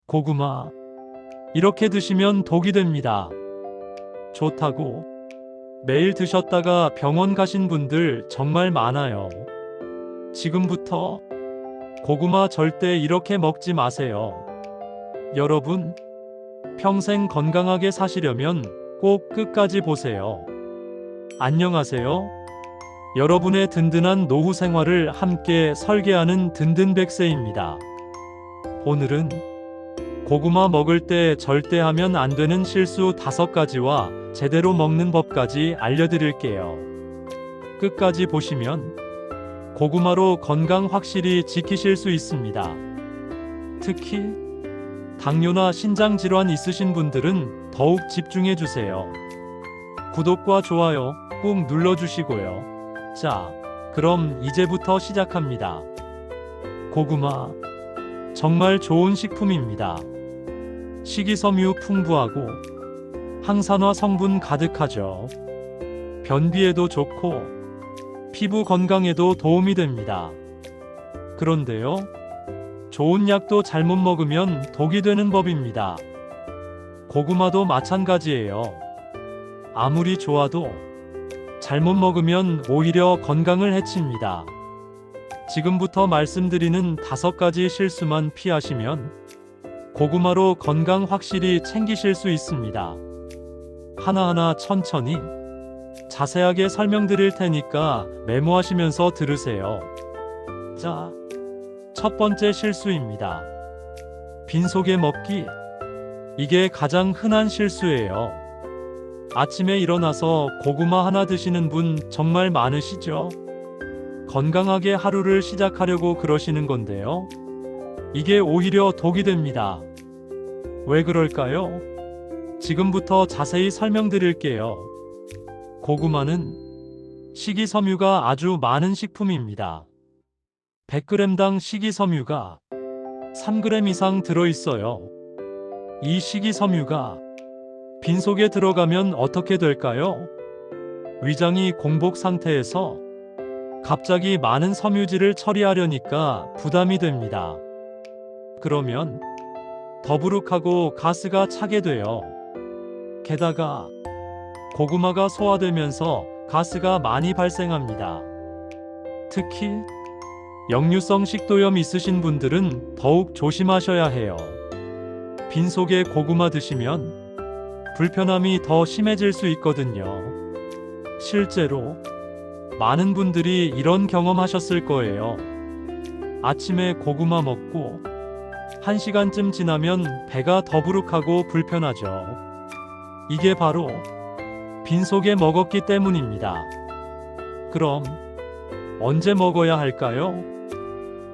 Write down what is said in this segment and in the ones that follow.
고구마. 이렇게 드시면 독이 됩니다. 좋다고 매일 드셨다가 병원 가신 분들 정말 많아요. 지금부터 고구마 절대 이렇게 먹지 마세요. 여러분, 평생 건강하게 사시려면 꼭 끝까지 보세요. 안녕하세요. 여러분의 든든한 노후 생활을 함께 설계하는 든든백세입니다. 오늘은 고구마 먹을 때 절대 하면 안 되는 실수 5가지와 제대로 먹는 법까지 알려드릴게요. 끝까지 보시면 고구마로 건강 확실히 지키실 수 있습니다. 특히 당뇨나 신장 질환 있으신 분들은 더욱 집중해 주세요. 구독과 좋아요 꾹 눌러주시고요. 자, 그럼 이제부터 시작합니다. 고구마 정말 좋은 식품입니다. 식이섬유 풍부하고 항산화 성분 가득하죠. 변비에도 좋고 피부 건강에도 도움이 됩니다. 그런데요, 좋은 약도 잘못 먹으면 독이 되는 법입니다. 고구마도 마찬가지예요. 아무리 좋아도 잘못 먹으면 오히려 건강을 해칩니다. 지금부터 말씀드리는 5가지 실수만 피하시면 고구마로 건강 확실히 챙기실 수 있습니다. 하나하나 천천히 자세하게 설명드릴 테니까 메모하시면서 들으세요. 자, 첫 번째 실수입니다. 빈속에 먹기. 이게 가장 흔한 실수예요. 아침에 일어나서 고구마 하나 드시는 분 정말 많으시죠? 건강하게 하루를 시작하려고 그러시는 건데요. 이게 오히려 독이 됩니다. 왜 그럴까요? 지금부터 자세히 설명드릴게요. 고구마는 식이섬유가 아주 많은 식품입니다. 100g당 식이섬유가 3g 이상 들어있어요. 이 식이섬유가 빈속에 들어가면 어떻게 될까요? 위장이 공복 상태에서 갑자기 많은 섬유질을 처리하려니까 부담이 됩니다. 그러면 더부룩하고 가스가 차게 돼요. 게다가 고구마가 소화되면서 가스가 많이 발생합니다. 특히 역류성 식도염 있으신 분들은 더욱 조심하셔야 해요. 빈속에 고구마 드시면 불편함이 더 심해질 수 있거든요. 실제로 많은 분들이 이런 경험하셨을 거예요. 아침에 고구마 먹고 1시간쯤 지나면 배가 더부룩하고 불편하죠. 이게 바로 빈속에 먹었기 때문입니다. 그럼 언제 먹어야 할까요?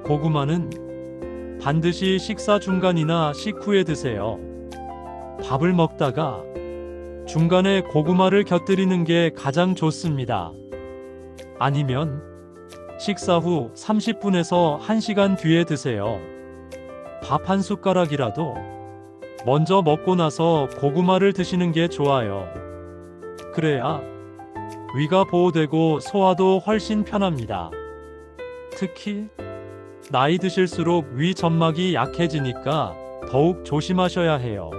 고구마는 반드시 식사 중간이나 식후에 드세요. 밥을 먹다가 중간에 고구마를 곁들이는 게 가장 좋습니다. 아니면 식사 후 30분에서 1시간 뒤에 드세요. 밥 한 숟가락이라도 먼저 먹고 나서 고구마를 드시는 게 좋아요. 그래야 위가 보호되고 소화도 훨씬 편합니다. 특히 나이 드실수록 위 점막이 약해지니까 더욱 조심하셔야 해요.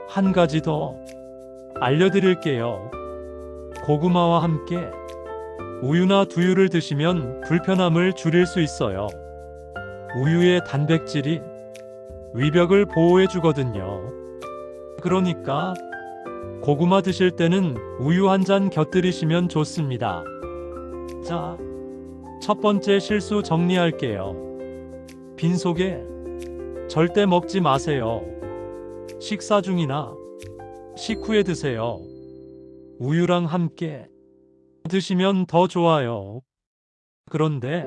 한 가지 더 알려드릴게요. 고구마와 함께 우유나 두유를 드시면 불편함을 줄일 수 있어요. 우유의 단백질이 위벽을 보호해 주거든요. 그러니까 고구마 드실 때는 우유 한 잔 곁들이시면 좋습니다. 자, 첫 번째 실수 정리할게요. 빈속에 절대 먹지 마세요. 식사 중이나 식후에 드세요. 우유랑 함께 드시면 더 좋아요. 그런데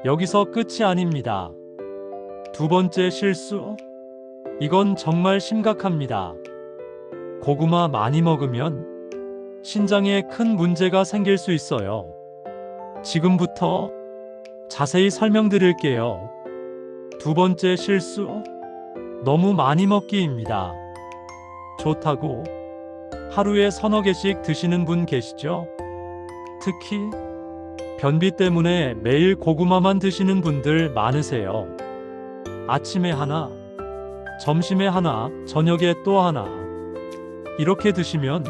여기서 끝이 아닙니다. 두 번째 실수. 이건 정말 심각합니다. 고구마 많이 먹으면 신장에 큰 문제가 생길 수 있어요. 지금부터 자세히 설명드릴게요. 두 번째 실수. 너무 많이 먹기입니다. 좋다고 하루에 서너 개씩 드시는 분 계시죠? 특히 변비 때문에 매일 고구마만 드시는 분들 많으세요. 아침에 하나, 점심에 하나, 저녁에 또 하나. 이렇게 드시면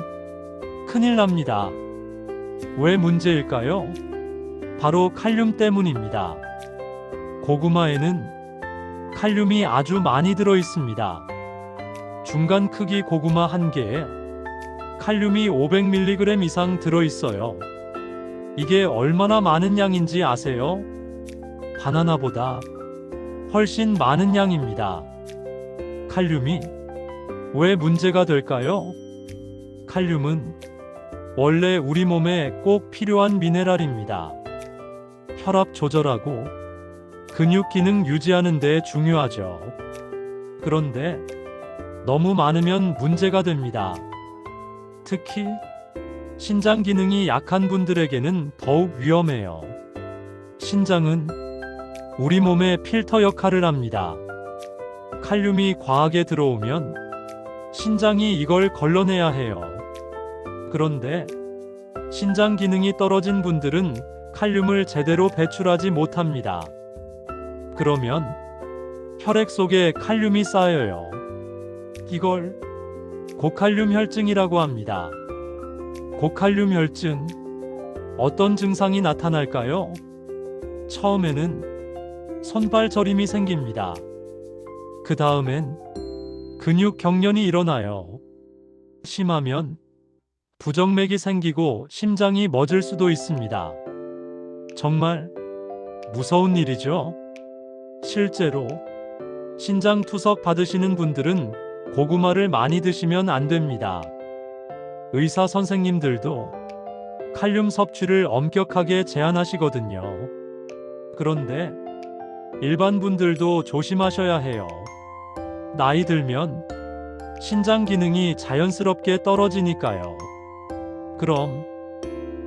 큰일 납니다. 왜 문제일까요? 바로 칼륨 때문입니다. 고구마에는 칼륨이 아주 많이 들어 있습니다. 중간 크기 고구마 한 개에 칼륨이 500mg 이상 들어 있어요. 이게 얼마나 많은 양인지 아세요? 바나나보다 훨씬 많은 양입니다. 칼륨이 왜 문제가 될까요? 칼륨은 원래 우리 몸에 꼭 필요한 미네랄입니다. 혈압 조절하고 근육 기능 유지하는 데 중요하죠. 그런데 너무 많으면 문제가 됩니다. 특히 신장 기능이 약한 분들에게는 더욱 위험해요. 신장은 우리 몸의 필터 역할을 합니다. 칼륨이 과하게 들어오면 신장이 이걸 걸러내야 해요. 그런데 신장 기능이 떨어진 분들은 칼륨을 제대로 배출하지 못합니다. 그러면 혈액 속에 칼륨이 쌓여요. 이걸 고칼륨 혈증이라고 합니다. 고칼륨 혈증, 어떤 증상이 나타날까요? 처음에는 손발 저림이 생깁니다. 그 다음엔 근육 경련이 일어나요. 심하면 부정맥이 생기고 심장이 멎을 수도 있습니다. 정말 무서운 일이죠? 실제로 신장 투석 받으시는 분들은 고구마를 많이 드시면 안 됩니다. 의사 선생님들도 칼륨 섭취를 엄격하게 제한하시거든요. 그런데 일반 분들도 조심하셔야 해요. 나이 들면 신장 기능이 자연스럽게 떨어지니까요. 그럼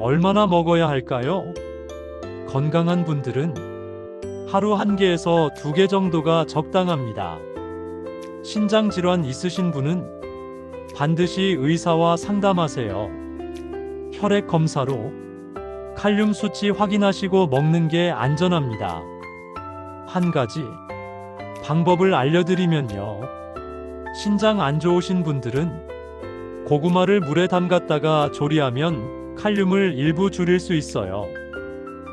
얼마나 먹어야 할까요? 건강한 분들은 하루 1개에서 2개 정도가 적당합니다. 신장 질환 있으신 분은 반드시 의사와 상담하세요. 혈액 검사로 칼륨 수치 확인하시고 먹는 게 안전합니다. 한 가지 방법을 알려드리면요. 신장 안 좋으신 분들은 고구마를 물에 담갔다가 조리하면 칼륨을 일부 줄일 수 있어요.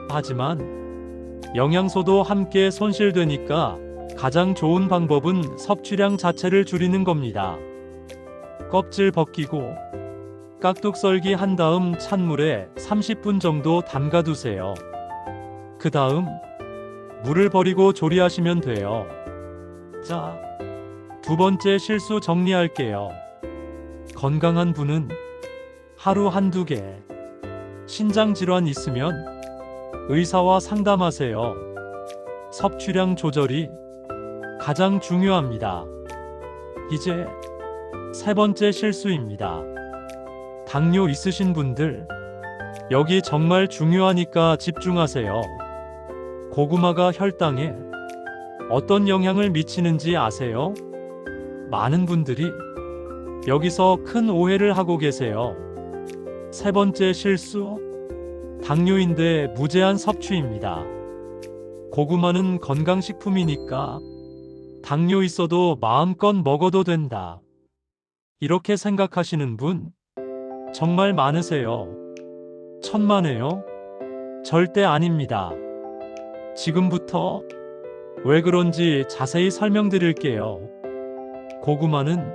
하지만 영양소도 함께 손실되니까 가장 좋은 방법은 섭취량 자체를 줄이는 겁니다. 껍질 벗기고 깍둑 썰기 한 다음 찬물에 30분 정도 담가두세요. 그 다음 물을 버리고 조리하시면 돼요. 자, 2번째 실수 정리할게요. 건강한 분은 하루 1~2개, 신장 질환 있으면 의사와 상담하세요. 섭취량 조절이 가장 중요합니다. 이제 3번째 실수입니다. 당뇨 있으신 분들, 여기 정말 중요하니까 집중하세요. 고구마가 혈당에 어떤 영향을 미치는지 아세요? 많은 분들이 여기서 큰 오해를 하고 계세요. 3번째 실수, 당뇨인데 무제한 섭취입니다. 고구마는 건강식품이니까 당뇨 있어도 마음껏 먹어도 된다. 이렇게 생각하시는 분 정말 많으세요. 천만에요? 절대 아닙니다. 지금부터 왜 그런지 자세히 설명드릴게요. 고구마는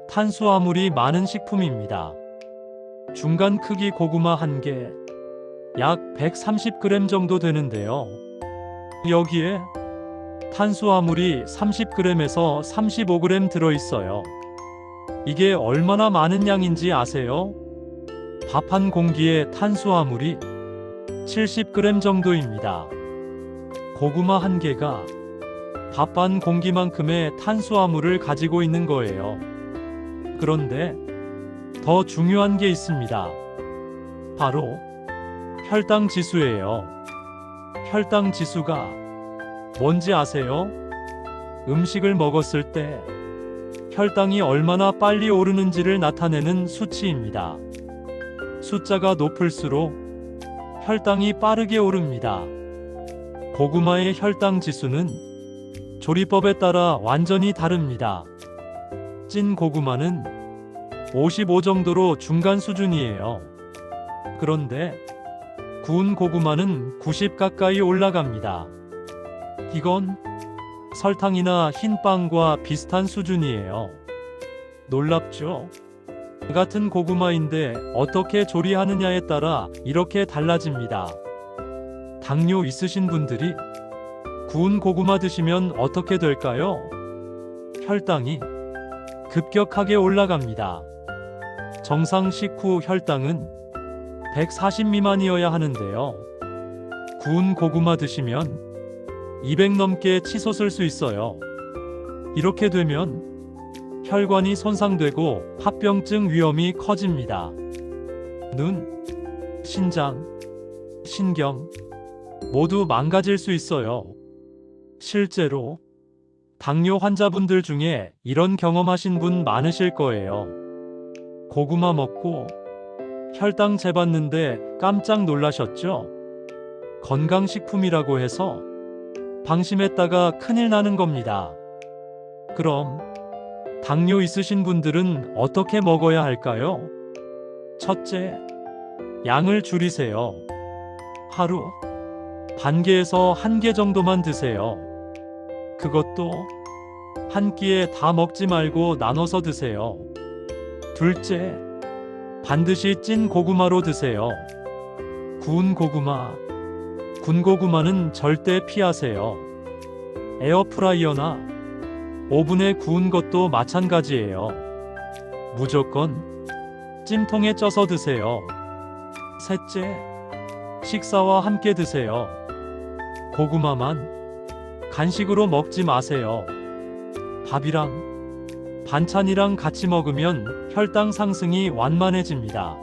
탄수화물이 많은 식품입니다. 중간 크기 고구마 1개, 약 130g 정도 되는데요. 여기에 탄수화물이 30g에서 35g 들어있어요. 이게 얼마나 많은 양인지 아세요? 밥 한 공기에 탄수화물이 70g 정도입니다. 고구마 1개가 밥 반 공기만큼의 탄수화물을 가지고 있는 거예요. 그런데 더 중요한 게 있습니다. 바로 혈당 지수예요. 혈당 지수가 뭔지 아세요? 음식을 먹었을 때 혈당이 얼마나 빨리 오르는지를 나타내는 수치입니다. 숫자가 높을수록 혈당이 빠르게 오릅니다. 고구마의 혈당 지수는 조리법에 따라 완전히 다릅니다. 찐 고구마는 55 정도로 중간 수준이에요. 그런데 구운 고구마는 90 가까이 올라갑니다. 이건 설탕이나 흰빵과 비슷한 수준이에요. 놀랍죠? 같은 고구마인데 어떻게 조리하느냐에 따라 이렇게 달라집니다. 당뇨 있으신 분들이 구운 고구마 드시면 어떻게 될까요? 혈당이 급격하게 올라갑니다. 정상 식후 혈당은 140 미만이어야 하는데요. 구운 고구마 드시면 200 넘게 치솟을 수 있어요. 이렇게 되면 혈관이 손상되고 합병증 위험이 커집니다. 눈, 신장, 신경 모두 망가질 수 있어요. 실제로 당뇨 환자분들 중에 이런 경험하신 분 많으실 거예요. 고구마 먹고 혈당 재봤는데 깜짝 놀라셨죠? 건강식품이라고 해서 방심했다가 큰일 나는 겁니다. 그럼 당뇨 있으신 분들은 어떻게 먹어야 할까요? 첫째, 양을 줄이세요. 하루 반 개에서 1개 정도만 드세요. 그것도 한 끼에 다 먹지 말고 나눠서 드세요. 둘째, 반드시 찐 고구마로 드세요. 구운 고구마, 군 고구마는 절대 피하세요. 에어프라이어나 오븐에 구운 것도 마찬가지예요. 무조건 찜통에 쪄서 드세요. 셋째, 식사와 함께 드세요. 고구마만 간식으로 먹지 마세요. 밥이랑 반찬이랑 같이 먹으면 혈당 상승이 완만해집니다.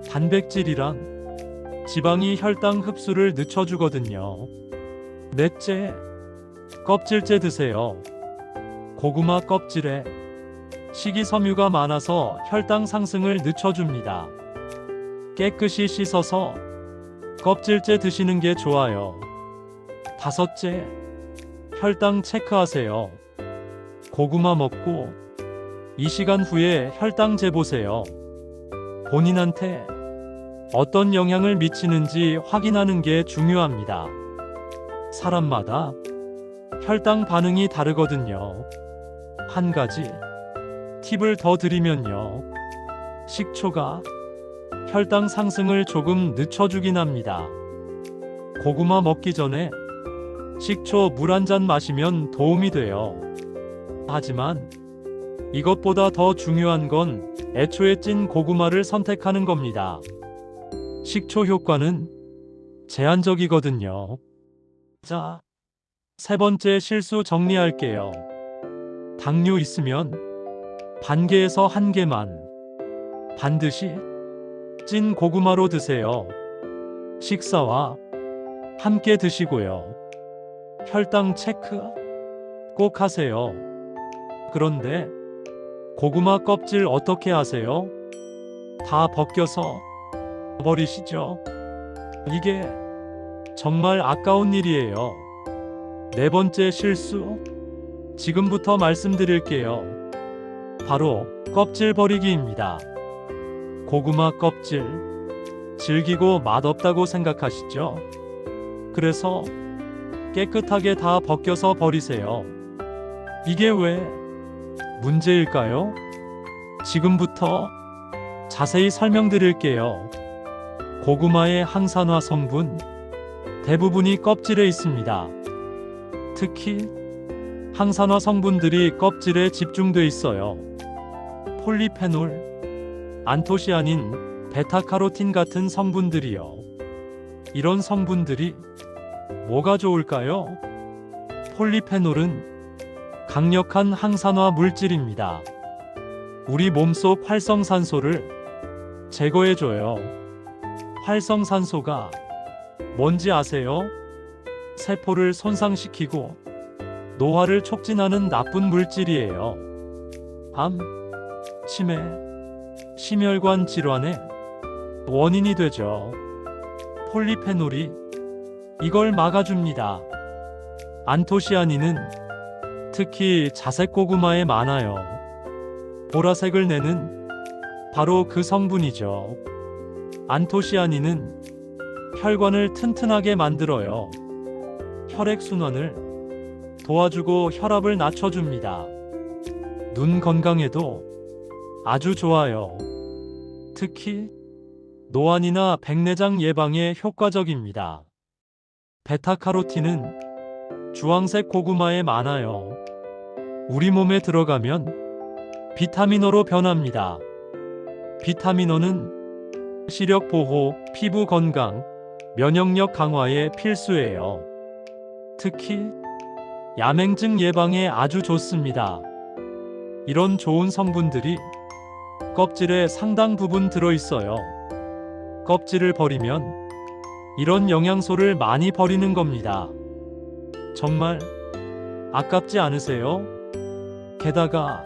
단백질이랑 지방이 혈당 흡수를 늦춰주거든요. 넷째, 껍질째 드세요. 고구마 껍질에 식이섬유가 많아서 혈당 상승을 늦춰줍니다. 깨끗이 씻어서 껍질째 드시는 게 좋아요. 다섯째, 혈당 체크하세요. 고구마 먹고 2시간 후에 혈당 재보세요. 본인한테 어떤 영향을 미치는지 확인하는 게 중요합니다. 사람마다 혈당 반응이 다르거든요. 한 가지 팁을 더 드리면요. 식초가 혈당 상승을 조금 늦춰주긴 합니다. 고구마 먹기 전에 식초 물 한 잔 마시면 도움이 돼요. 하지만 이것보다 더 중요한 건 애초에 찐 고구마를 선택하는 겁니다. 식초 효과는 제한적이거든요. 자, 세 번째 실수 정리할게요. 당뇨 있으면 반 개에서 1개만 반드시 찐 고구마로 드세요. 식사와 함께 드시고요. 혈당 체크 꼭 하세요. 그런데 고구마 껍질 어떻게 하세요? 다 벗겨서 버리시죠? 이게 정말 아까운 일이에요. 네 번째 실수 지금부터 말씀드릴게요. 바로 껍질 버리기입니다. 고구마 껍질 질기고 맛없다고 생각하시죠? 그래서 깨끗하게 다 벗겨서 버리세요. 이게 왜 문제일까요? 지금부터 자세히 설명드릴게요. 고구마의 항산화 성분 대부분이 껍질에 있습니다. 특히 항산화 성분들이 껍질에 집중돼 있어요. 폴리페놀, 안토시아닌, 베타카로틴 같은 성분들이요. 이런 성분들이 뭐가 좋을까요? 폴리페놀은 강력한 항산화 물질입니다. 우리 몸속 활성산소를 제거해줘요. 활성산소가 뭔지 아세요? 세포를 손상시키고 노화를 촉진하는 나쁜 물질이에요. 암, 치매, 심혈관 질환의 원인이 되죠. 폴리페놀이 이걸 막아줍니다. 안토시아닌은 특히 자색 고구마에 많아요. 보라색을 내는 바로 그 성분이죠. 안토시아닌은 혈관을 튼튼하게 만들어요. 혈액순환을 도와주고 혈압을 낮춰줍니다. 눈 건강에도 아주 좋아요. 특히 노안이나 백내장 예방에 효과적입니다. 베타카로틴은 주황색 고구마에 많아요. 우리 몸에 들어가면 비타민어로 변합니다. 비타민어는 시력 보호, 피부 건강, 면역력 강화에 필수예요. 특히 야맹증 예방에 아주 좋습니다. 이런 좋은 성분들이 껍질에 상당 부분 들어있어요. 껍질을 버리면 이런 영양소를 많이 버리는 겁니다. 정말 아깝지 않으세요? 게다가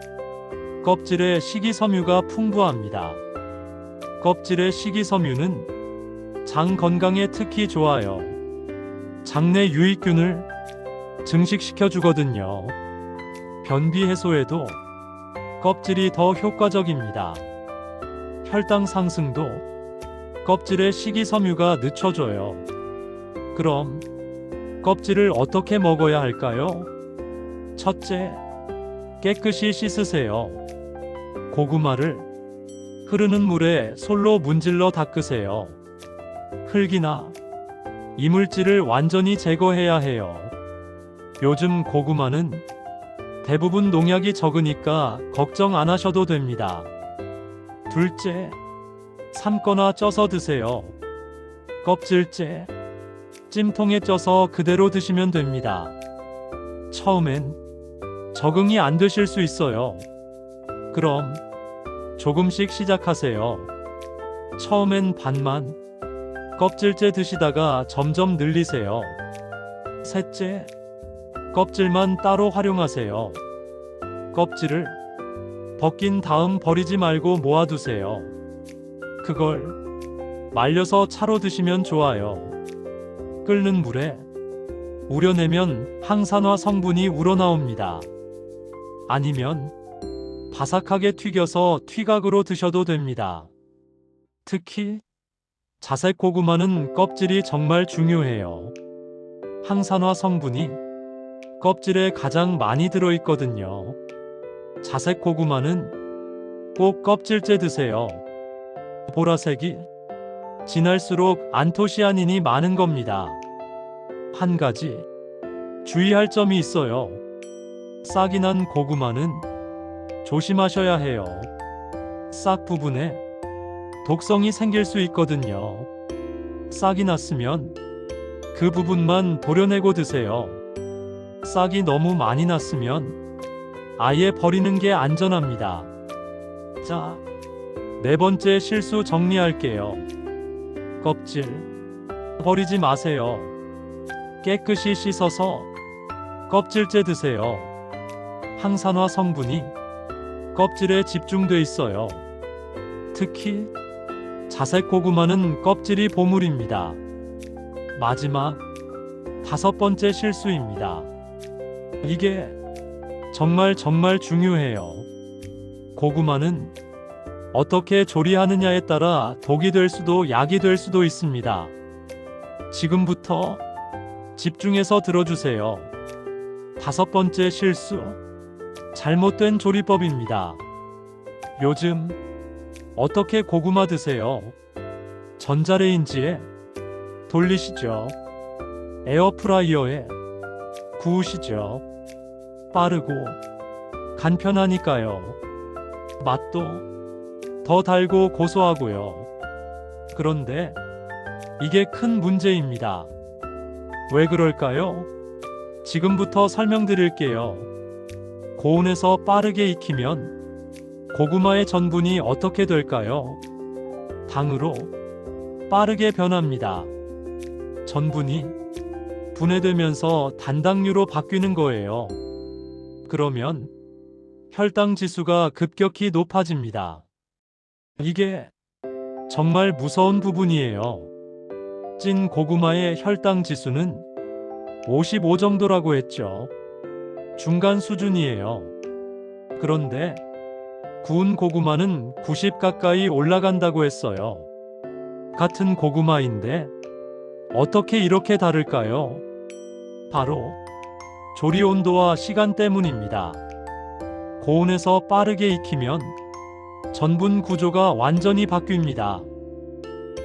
껍질에 식이섬유가 풍부합니다. 껍질의 식이섬유는 장 건강에 특히 좋아요. 장내 유익균을 증식시켜 주거든요. 변비 해소에도 껍질이 더 효과적입니다. 혈당 상승도 껍질의 식이섬유가 늦춰줘요. 그럼 껍질을 어떻게 먹어야 할까요? 첫째, 깨끗이 씻으세요. 고구마를 흐르는 물에 솔로 문질러 닦으세요. 흙이나 이물질을 완전히 제거해야 해요. 요즘 고구마는 대부분 농약이 적으니까 걱정 안 하셔도 됩니다. 둘째, 삶거나 쪄서 드세요. 껍질째 찜통에 쪄서 그대로 드시면 됩니다. 처음엔 적응이 안 되실 수 있어요. 그럼 조금씩 시작하세요. 처음엔 반만 껍질째 드시다가 점점 늘리세요. 셋째, 껍질만 따로 활용하세요. 껍질을 벗긴 다음 버리지 말고 모아두세요. 그걸 말려서 차로 드시면 좋아요. 끓는 물에 우려내면 항산화 성분이 우러나옵니다. 아니면 바삭하게 튀겨서 튀각으로 드셔도 됩니다. 특히 자색 고구마는 껍질이 정말 중요해요. 항산화 성분이 껍질에 가장 많이 들어있거든요. 자색 고구마는 꼭 껍질째 드세요. 보라색이 진할수록 안토시아닌이 많은 겁니다. 한 가지 주의할 점이 있어요. 싹이 난 고구마는 조심하셔야 해요. 싹 부분에 독성이 생길 수 있거든요. 싹이 났으면 그 부분만 도려내고 드세요. 싹이 너무 많이 났으면 아예 버리는 게 안전합니다. 자, 네 번째 실수 정리할게요. 껍질 버리지 마세요. 깨끗이 씻어서 껍질째 드세요. 항산화 성분이 껍질에 집중돼 있어요. 특히 자색 고구마는 껍질이 보물입니다. 마지막 다섯 번째 실수입니다. 이게 정말 중요해요. 고구마는 어떻게 조리하느냐에 따라 독이 될 수도 약이 될 수도 있습니다. 지금부터 집중해서 들어주세요. 다섯 번째 실수, 잘못된 조리법입니다. 요즘 어떻게 고구마 드세요? 전자레인지에 돌리시죠. 에어프라이어에 구우시죠. 빠르고 간편하니까요. 맛도 더 달고 고소하고요. 그런데 이게 큰 문제입니다. 왜 그럴까요? 지금부터 설명드릴게요. 고온에서 빠르게 익히면 고구마의 전분이 어떻게 될까요? 당으로 빠르게 변합니다. 전분이 분해되면서 단당류로 바뀌는 거예요. 그러면 혈당 지수가 급격히 높아집니다. 이게 정말 무서운 부분이에요. 찐 고구마의 혈당 지수는 55 정도라고 했죠. 중간 수준이에요. 그런데 구운 고구마는 90 가까이 올라간다고 했어요. 같은 고구마인데 어떻게 이렇게 다를까요? 바로 조리 온도와 시간 때문입니다. 고온에서 빠르게 익히면 전분 구조가 완전히 바뀝니다.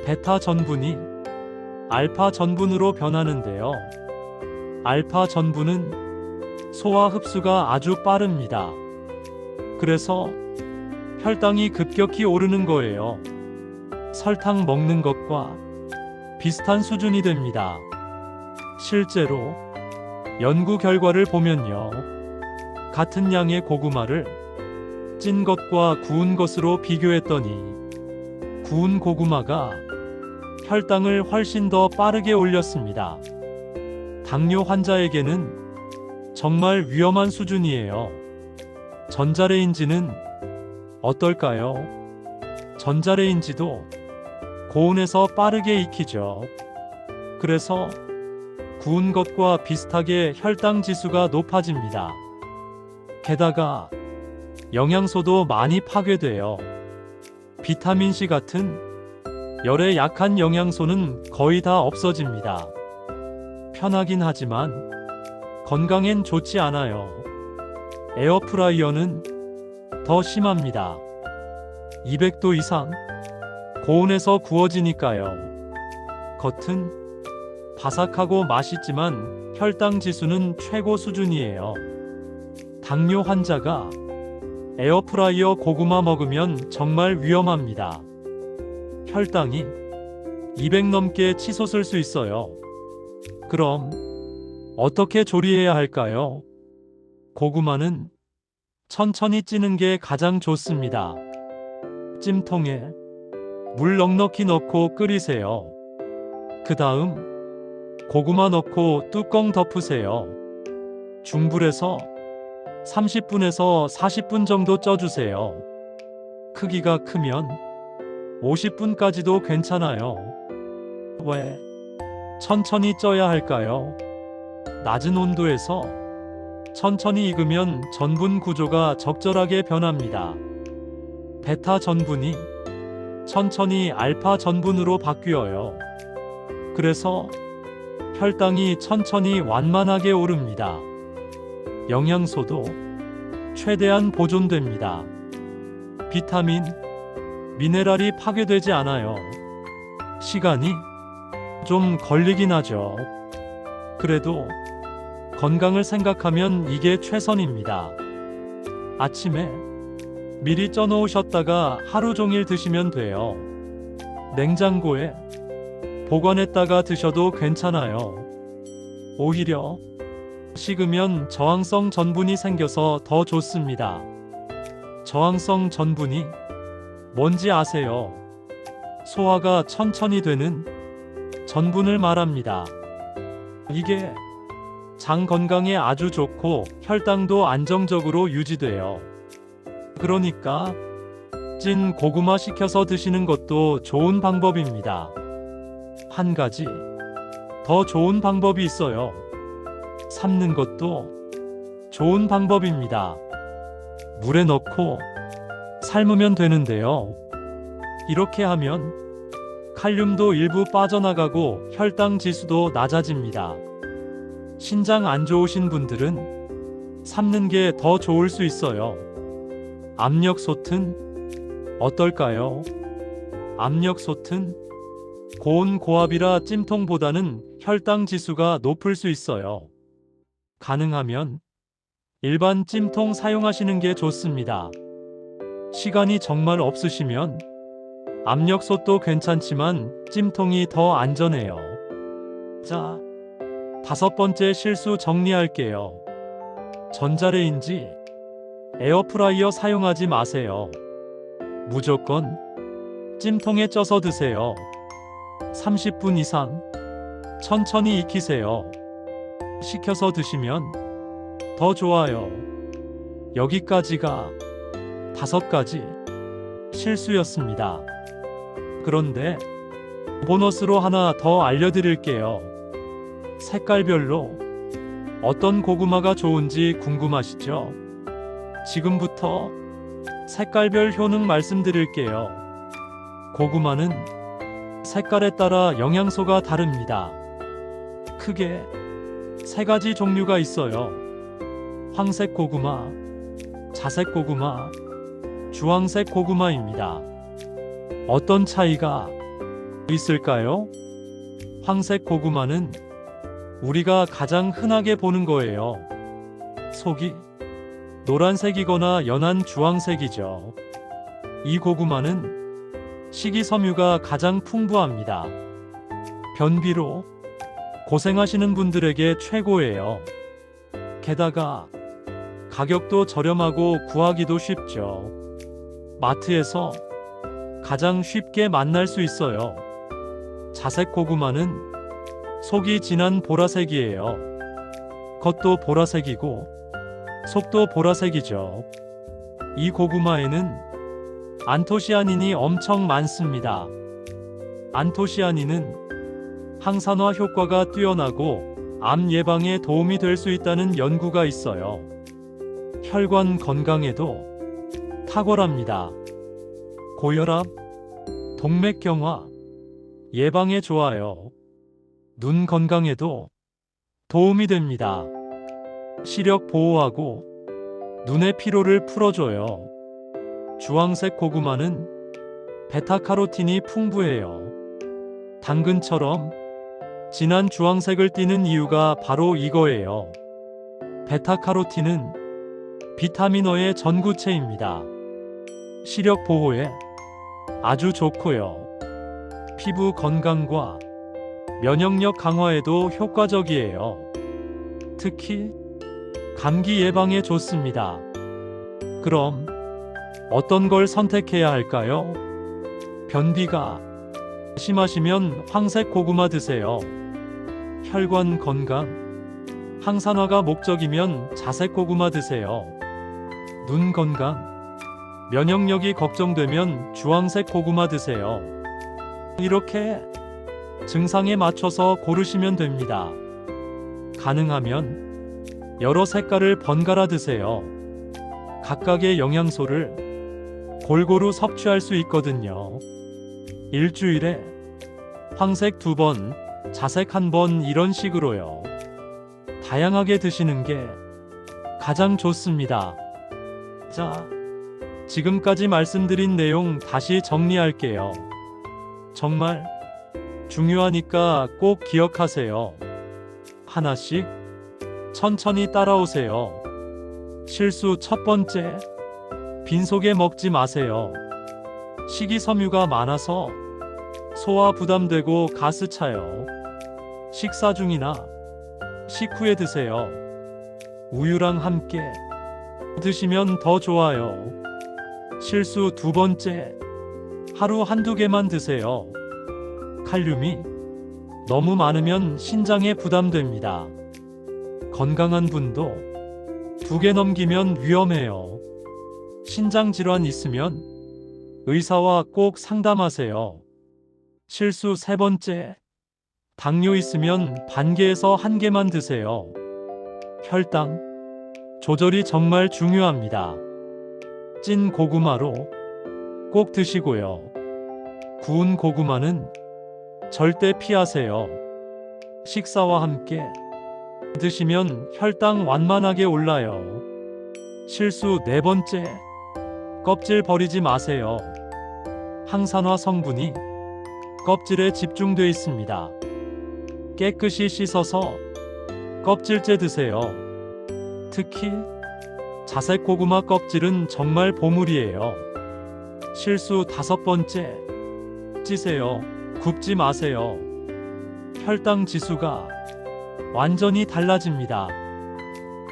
베타 전분이 알파 전분으로 변하는데요. 알파 전분은 소화 흡수가 아주 빠릅니다. 그래서 혈당이 급격히 오르는 거예요. 설탕 먹는 것과 비슷한 수준이 됩니다. 실제로 연구 결과를 보면요. 같은 양의 고구마를 찐 것과 구운 것으로 비교했더니 구운 고구마가 혈당을 훨씬 더 빠르게 올렸습니다. 당뇨 환자에게는 정말 위험한 수준이에요. 전자레인지는 어떨까요? 전자레인지도 고온에서 빠르게 익히죠. 그래서 구운 것과 비슷하게 혈당 지수가 높아집니다. 게다가 영양소도 많이 파괴돼요. 비타민C 같은 열에 약한 영양소는 거의 다 없어집니다. 편하긴 하지만 건강엔 좋지 않아요. 에어프라이어는 더 심합니다. 200도 이상 고온에서 구워지니까요. 겉은 바삭하고 맛있지만 혈당 지수는 최고 수준이에요. 당뇨 환자가 에어프라이어 고구마 먹으면 정말 위험합니다. 혈당이 200 넘게 치솟을 수 있어요. 그럼 어떻게 조리해야 할까요? 고구마는 천천히 찌는 게 가장 좋습니다. 찜통에 물 넉넉히 넣고 끓이세요. 그 다음 고구마 넣고 뚜껑 덮으세요. 중불에서 30분에서 40분 정도 쪄주세요. 크기가 크면 50분까지도 괜찮아요. 왜 천천히 쪄야 할까요? 낮은 온도에서 천천히 익으면 전분 구조가 적절하게 변합니다. 베타 전분이 천천히 알파 전분으로 바뀌어요. 그래서 혈당이 천천히 완만하게 오릅니다. 영양소도 최대한 보존됩니다. 비타민, 미네랄이 파괴되지 않아요. 시간이 좀 걸리긴 하죠. 그래도 건강을 생각하면 이게 최선입니다. 아침에 미리 쪄놓으셨다가 하루 종일 드시면 돼요. 냉장고에 보관했다가 드셔도 괜찮아요. 오히려 식으면 저항성 전분이 생겨서 더 좋습니다. 저항성 전분이 뭔지 아세요? 소화가 천천히 되는 전분을 말합니다. 이게 장 건강에 아주 좋고 혈당도 안정적으로 유지돼요. 그러니까 찐 고구마 시켜서 드시는 것도 좋은 방법입니다. 한 가지 더 좋은 방법이 있어요. 삶는 것도 좋은 방법입니다. 물에 넣고 삶으면 되는데요. 이렇게 하면 칼륨도 일부 빠져나가고 혈당 지수도 낮아집니다. 신장 안 좋으신 분들은 삶는 게 더 좋을 수 있어요. 압력솥은 어떨까요? 압력솥은 고온 고압이라 찜통보다는 혈당 지수가 높을 수 있어요. 가능하면 일반 찜통 사용하시는 게 좋습니다. 시간이 정말 없으시면 압력솥도 괜찮지만 찜통이 더 안전해요. 자, 5번째 실수 정리할게요. 전자레인지, 에어프라이어 사용하지 마세요. 무조건 찜통에 쪄서 드세요. 30분 이상 천천히 익히세요. 식혀서 드시면 더 좋아요. 여기까지가 5가지 실수였습니다. 그런데 보너스로 하나 더 알려드릴게요. 색깔별로 어떤 고구마가 좋은지 궁금하시죠? 지금부터 색깔별 효능 말씀드릴게요. 고구마는 색깔에 따라 영양소가 다릅니다. 크게 세 가지 종류가 있어요. 황색 고구마, 자색 고구마, 주황색 고구마입니다. 어떤 차이가 있을까요? 황색 고구마는 우리가 가장 흔하게 보는 거예요. 속이 노란색이거나 연한 주황색이죠. 이 고구마는 식이섬유가 가장 풍부합니다. 변비로 고생하시는 분들에게 최고예요. 게다가 가격도 저렴하고 구하기도 쉽죠. 마트에서 가장 쉽게 만날 수 있어요. 자색 고구마는 속이 진한 보라색이에요. 겉도 보라색이고 속도 보라색이죠. 이 고구마에는 안토시아닌이 엄청 많습니다. 안토시아닌은 항산화 효과가 뛰어나고 암 예방에 도움이 될 수 있다는 연구가 있어요. 혈관 건강에도 탁월합니다. 고혈압, 동맥경화 예방에 좋아요. 눈 건강에도 도움이 됩니다. 시력 보호하고 눈의 피로를 풀어줘요. 주황색 고구마는 베타카로틴이 풍부해요. 당근처럼 진한 주황색을 띠는 이유가 바로 이거예요. 베타카로틴은 비타민어의 전구체입니다. 시력 보호에 아주 좋고요. 피부 건강과 면역력 강화에도 효과적이에요. 특히 감기 예방에 좋습니다. 그럼 어떤 걸 선택해야 할까요? 변비가 심하시면 황색 고구마 드세요. 혈관 건강, 항산화가 목적이면 자색 고구마 드세요. 눈 건강, 면역력이 걱정되면 주황색 고구마 드세요. 이렇게 증상에 맞춰서 고르시면 됩니다. 가능하면 여러 색깔을 번갈아 드세요. 각각의 영양소를 골고루 섭취할 수 있거든요. 일주일에 황색 2번, 자색 1번 이런 식으로요. 다양하게 드시는 게 가장 좋습니다. 자, 지금까지 말씀드린 내용 다시 정리할게요. 정말 중요하니까 꼭 기억하세요. 하나씩 천천히 따라오세요. 실수 첫 번째, 빈속에 먹지 마세요. 식이섬유가 많아서 소화 부담되고 가스 차요. 식사 중이나 식후에 드세요. 우유랑 함께 드시면 더 좋아요. 실수 두 번째, 하루 한두 개만 드세요. 칼륨이 너무 많으면 신장에 부담됩니다. 건강한 분도 2개 넘기면 위험해요. 신장 질환 있으면 의사와 꼭 상담하세요. 실수 세 번째, 당뇨 있으면 반 개에서 1개만 드세요. 혈당 조절이 정말 중요합니다. 찐 고구마로 꼭 드시고요. 구운 고구마는 절대 피하세요. 식사와 함께 드시면 혈당 완만하게 올라요. 실수 네 번째, 껍질 버리지 마세요. 항산화 성분이 껍질에 집중돼 있습니다. 깨끗이 씻어서 껍질째 드세요. 특히 자색 고구마 껍질은 정말 보물이에요. 실수 5번째, 찌세요. 굽지 마세요. 혈당 지수가 완전히 달라집니다.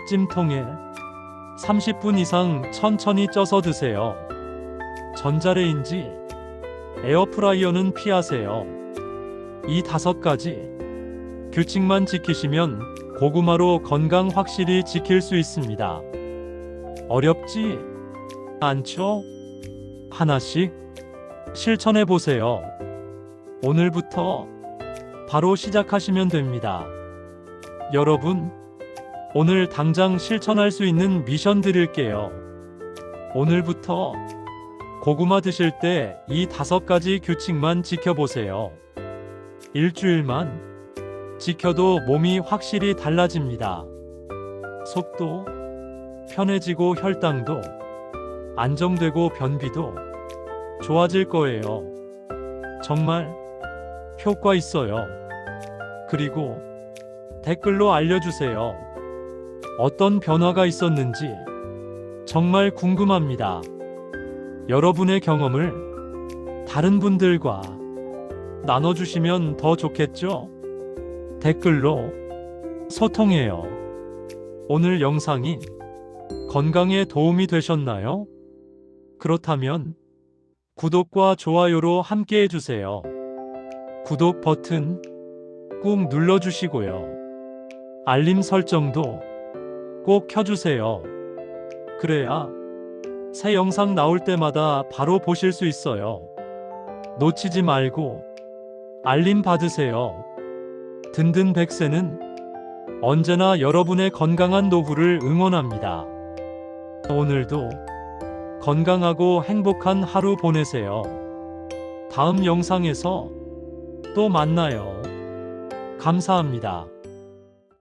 찜통에 30분 이상 천천히 쪄서 드세요. 전자레인지, 에어프라이어는 피하세요. 이 5가지 규칙만 지키시면 고구마로 건강 확실히 지킬 수 있습니다. 어렵지 않죠? 하나씩 실천해 보세요. 오늘부터 바로 시작하시면 됩니다. 여러분, 오늘 당장 실천할 수 있는 미션 드릴게요. 오늘부터 고구마 드실 때 이 5가지 규칙만 지켜보세요. 일주일만 지켜도 몸이 확실히 달라집니다. 속도 편해지고 혈당도 안정되고 변비도 좋아질 거예요. 정말 효과 있어요. 그리고 댓글로 알려주세요. 어떤 변화가 있었는지 정말 궁금합니다. 여러분의 경험을 다른 분들과 나눠주시면 더 좋겠죠? 댓글로 소통해요. 오늘 영상이 건강에 도움이 되셨나요? 그렇다면 구독과 좋아요로 함께 해주세요. 구독 버튼 꾹 눌러주시고요. 알림 설정도 꼭 켜주세요. 그래야 새 영상 나올 때마다 바로 보실 수 있어요. 놓치지 말고 알림 받으세요. 든든 100세는 언제나 여러분의 건강한 노후를 응원합니다. 오늘도 건강하고 행복한 하루 보내세요. 다음 영상에서 또 만나요. 감사합니다.